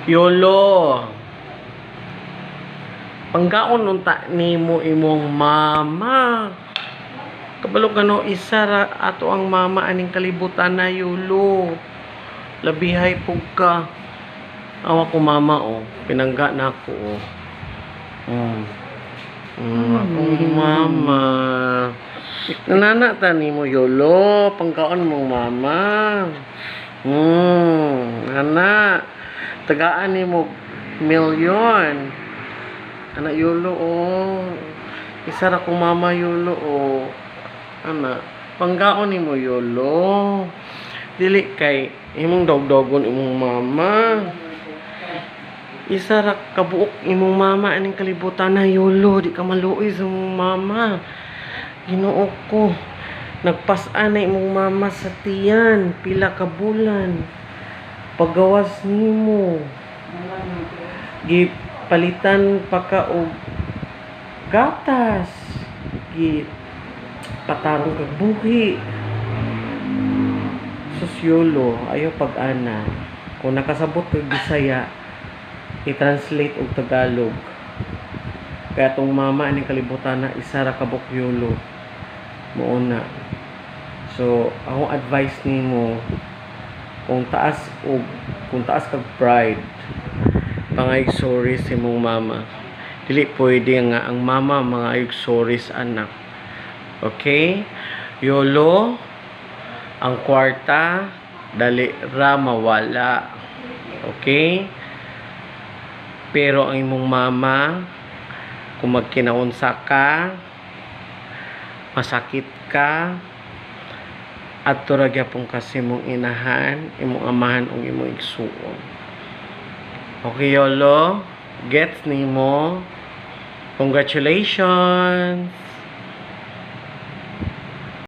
Yolo, panggaon unta nimo imong mama. Kabalo kano isa ra ato ang mama aning kalibutan na Yolo. Labihay pug ka. Awa ko mama pinangga na ako akong mama. Nanana ta nimo Yolo, panggaon mong mama. Ana, tagaan nimo milyon. Ana Yolo isa ra ko mama Yolo Ana, panggaon nimo Yolo. Dili kay imong dogdogon imong mama. Isa ra kabuok imong mama aning kalibutan na Yolo, di ka maluoy sa imong mama. Ginoo ko, nagpas-an na imong mama sa tiyan, pila ka bulan. Pagawas nimo. Gipalitan pa ka og gatas. Patarong kag buhi. Sus Yolo, ayaw pag-ana. Kung nakasabot kag Bisaya, i-translate og Tagalog. Kaya tong mama aning kalibutan na isa ra kabuk Yolo. Mouna. So, akong advice nimo, kung taas kag pride, pangayog sorry sa imong mama. Dili pwede nga ang mama mga ayog sorry sa anak. Okay? Yolo, ang kwarta dali ra mawala. Okay? Pero ang imong mama, kung magkinaunsa ka, masakit ka, at gyapon kasi mong inahan, imong amahan o imong igsuon. Okay, Yolo? Gets nimo? Congratulations!